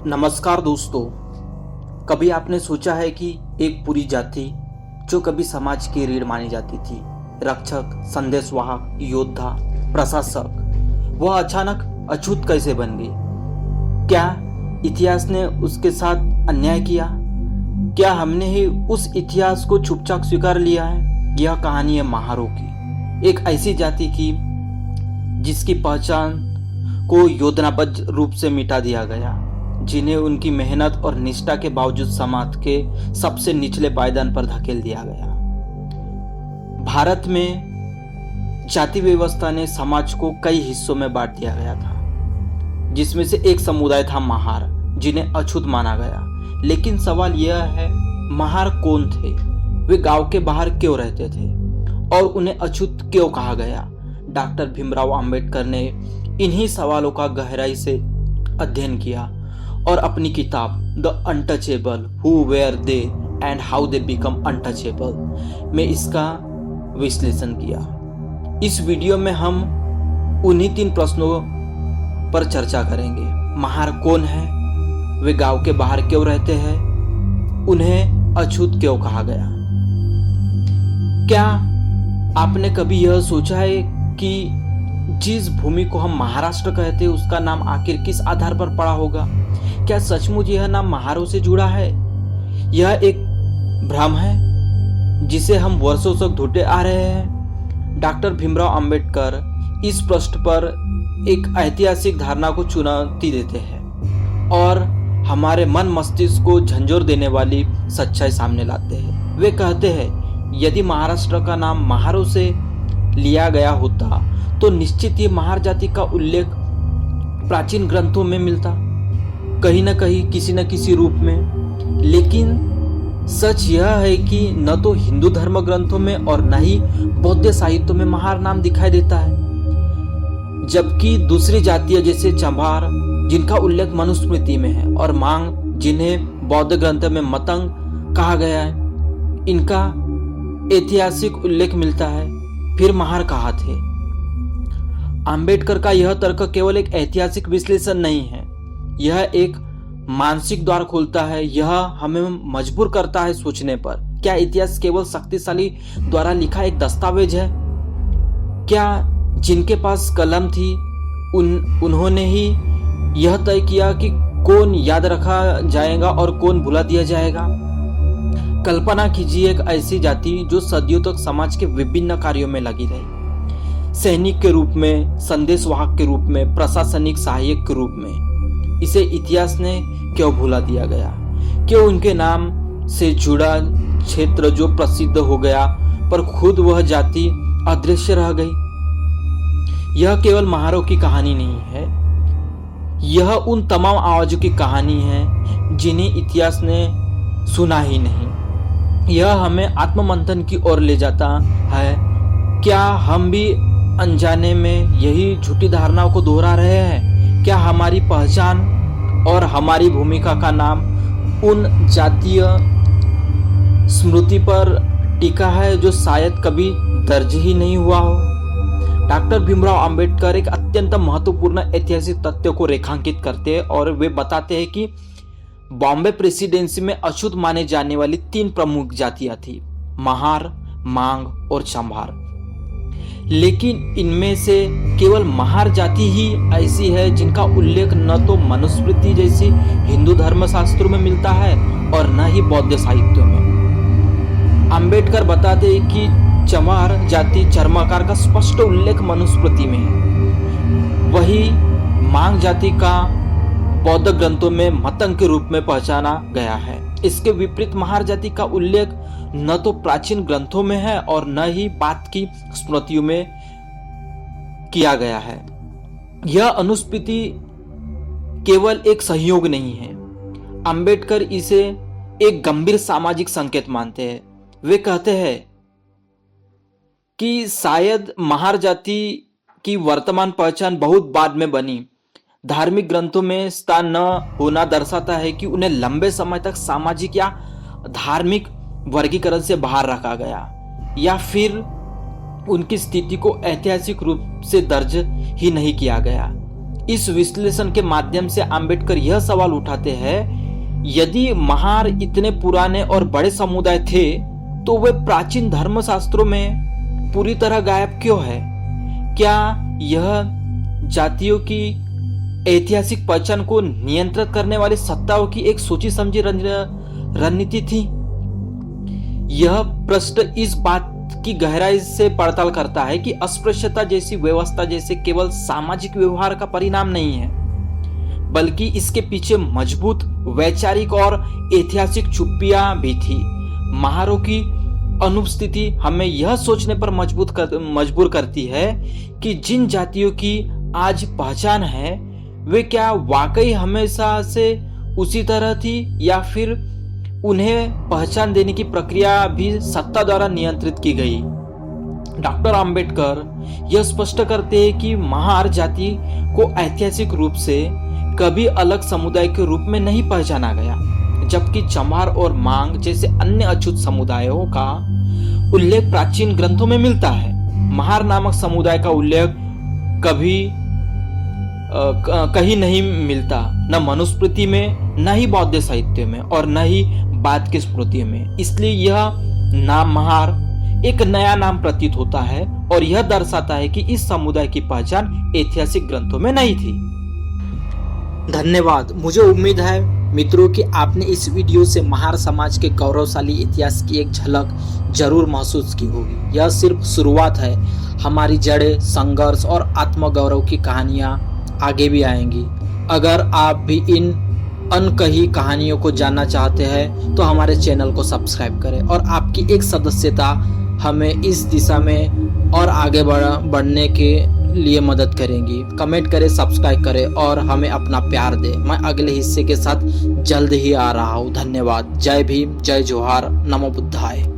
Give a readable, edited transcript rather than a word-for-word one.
नमस्कार दोस्तों। कभी आपने सोचा है कि एक पूरी जाति जो कभी समाज की रीढ़ मानी जाती थी, रक्षक, संदेशवाहक, योद्धा, प्रशासक, वह अचानक अछूत कैसे बन गई? क्या इतिहास ने उसके साथ अन्याय किया? क्या हमने ही उस इतिहास को चुपचाप स्वीकार लिया है? यह कहानी है महारों की, एक ऐसी जाति की जिसकी पहचान को योजनाबद्ध रूप से मिटा दिया गया, जिन्हें उनकी मेहनत और निष्ठा के बावजूद समाज के सबसे निचले पायदान पर धकेल दिया गया। भारत में जाति व्यवस्था ने समाज को कई हिस्सों में बांट दिया गया था, जिसमें से एक समुदाय था महार, जिन्हें अछूत माना गया। लेकिन सवाल यह है, महार कौन थे? वे गांव के बाहर क्यों रहते थे और उन्हें अछूत क्यों कहा गया? डॉक्टर भीमराव अंबेडकर ने इन्हीं सवालों का गहराई से अध्ययन किया और अपनी किताब the untouchable who were they and how they become untouchable में इसका विश्लेषण किया। इस वीडियो में हम उन्हीं 3 प्रश्नों पर चर्चा करेंगे। महार कौन है? वे गांव के बाहर क्यों रहते हैं? उन्हें अछूत क्यों कहा गया? क्या आपने कभी यह सोचा है कि जिस भूमि को हम महाराष्ट्र कहते हैं उसका नाम आखिर किस आधार पर पड़ा होगा? क्या सचमुच यह नाम महारों से जुड़ा है? यह एक भ्रम है जिसे हम वर्षों से ढूंढते आ रहे हैं। डॉक्टर भीमराव अंबेडकर इस प्रश्न पर एक ऐतिहासिक धारणा को चुनौती देते हैं और हमारे मन मस्तिष्क को झंझोर देने वाली सच्चाई सामने लाते हैं। वे कहते हैं, यदि महाराष्ट्र का नाम महारों से लिया गया होता तो निश्चित ही महार जाति का उल्लेख प्राचीन ग्रंथों में मिलता, कहीं न कहीं, किसी न किसी रूप में। लेकिन सच यह है कि न तो हिंदू धर्म ग्रंथों में और न ही बौद्ध साहित्य में महार नाम दिखाई देता है, जबकि दूसरी जातियां जैसे चंभार, जिनका उल्लेख मनुस्मृति में है, और मांग, जिन्हें बौद्ध ग्रंथ में मतंग कहा गया है, इनका ऐतिहासिक उल्लेख मिलता है। फिर महार कहाँ थे? अंबेडकर का यह तर्क केवल एक ऐतिहासिक विश्लेषण नहीं है, यह एक मानसिक द्वार खोलता है। यह हमें मजबूर करता है सोचने पर, क्या इतिहास केवल शक्तिशाली द्वारा लिखा एक दस्तावेज है? क्या जिनके पास कलम थी उन्होंने ही यह तय किया कि कौन याद रखा जाएगा और कौन भुला दिया जाएगा? कल्पना कीजिए एक ऐसी जाति जो सदियों तक समाज के विभिन्न कार्यों में लगी रही, सैनिक के रूप में, संदेशवाहक के रूप में, प्रशासनिक सहायक के रूप में। इसे इतिहास ने क्यों भुला दिया गया? क्यों उनके नाम से जुड़ा क्षेत्र जो प्रसिद्ध हो गया पर खुद वह जाति अदृश्य रह गई? यह केवल महारों की कहानी नहीं है, यह उन तमाम आवाजों की कहानी है जिन्हें इतिहास ने सुना ही नहीं। यह हमें आत्ममंथन की ओर ले जाता है। क्या हम भी अनजाने में यही झूठी धारणाओं को दोहरा रहे हैं? क्या हमारी पहचान और हमारी भूमिका का नाम उन जातीय स्मृति पर टिका है जो शायद कभी दर्ज ही नहीं हुआ हो? डॉक्टर भीमराव अंबेडकर एक अत्यंत महत्वपूर्ण ऐतिहासिक तथ्य को रेखांकित करते हैं और वे बताते हैं कि बॉम्बे प्रेसिडेंसी में अछूत माने जाने वाली 3 प्रमुख जातियां थी, महार, मांग और चंभार। लेकिन इनमें से केवल महार जाति ही ऐसी है जिनका उल्लेख न तो मनुस्मृति जैसी हिंदू धर्मशास्त्रों में मिलता है और न ही बौद्ध साहित्यों में। अंबेडकर बताते हैं कि चमार जाति चर्मकार का स्पष्ट उल्लेख मनुस्मृति में है, वही मांग जाति का बौद्ध ग्रंथों में मतंग के रूप में पहचाना गया है। इसके विपरीत महार जाति का उल्लेख न तो प्राचीन ग्रंथों में है और न ही बाद की स्मृतियों में किया गया है। यह अनुस्मृति केवल एक सहयोग नहीं है, अंबेडकर इसे एक गंभीर सामाजिक संकेत मानते हैं। वे कहते हैं कि शायद महार जाति की वर्तमान पहचान बहुत बाद में बनी। धार्मिक ग्रंथों में स्थान न होना दर्शाता है कि उन्हें लंबे समय तक सामाजिक या धार्मिक वर्गीकरण से बाहर रखा गया, या फिर उनकी स्थिति को ऐतिहासिक रूप से दर्ज ही नहीं किया गया। इस विश्लेषण के माध्यम से आम्बेडकर यह सवाल उठाते हैं, यदि महार इतने पुराने और बड़े समुदाय थे तो वे प्राचीन धर्मशास्त्रों में पूरी तरह गायब क्यों है? क्या यह जातियों की ऐतिहासिक पहचान को नियंत्रित करने वाली सत्ताओं की एक सोची समझी रणनीति थी? यह प्रश्न इस बात की गहराई से पड़ताल करता है कि अस्पृश्यता जैसी व्यवस्था जैसे केवल सामाजिक व्यवहार का परिणाम नहीं है, बल्कि इसके पीछे मजबूत वैचारिक और ऐतिहासिक चुप्पियां भी थी। महारों की अनुपस्थिति हमें यह सोचने पर मजबूर करती है कि जिन जातियों की आज पहचान है वे क्या वाकई हमेशा से उसी तरह थी, या फिर उन्हें पहचान देने की प्रक्रिया भी सत्ता द्वारा नियंत्रित की गई। डॉक्टर आम्बेडकर यह स्पष्ट करते हैं कि महार जाति को ऐतिहासिक रूप से कभी अलग समुदाय के रूप में नहीं पहचाना गया, जबकि चमार और मांग जैसे अन्य अछूत समुदायों का उल्लेख प्राचीन ग्रंथों में मिलता है। महार नामक समुदाय का उल्लेख कहीं नहीं मिलता, न मनुस्मृति में, न ही बौद्ध साहित्य में, और न ही बाद की स्मृति में। इसलिए यह नाम महार एक नया नाम प्रतीत होता है और यह दर्शाता है कि इस समुदाय की पहचान ऐतिहासिक ग्रंथों में नहीं थी। धन्यवाद। मुझे उम्मीद है मित्रों कि आपने इस वीडियो से महार समाज के गौरवशाली इतिहास की एक झलक जरूर महसूस की होगी। यह सिर्फ शुरुआत है, हमारी जड़ें, संघर्ष और आत्मगौरव की कहानियां आगे भी आएंगी। अगर आप भी इन अनकही कहानियों को जानना चाहते हैं तो हमारे चैनल को सब्सक्राइब करें, और आपकी एक सदस्यता हमें इस दिशा में और आगे बढ़ने के लिए मदद करेंगी। कमेंट करें, सब्सक्राइब करें और हमें अपना प्यार दें। मैं अगले हिस्से के साथ जल्द ही आ रहा हूँ। धन्यवाद। जय भीम, जय जोहार, नमो बुद्धाय।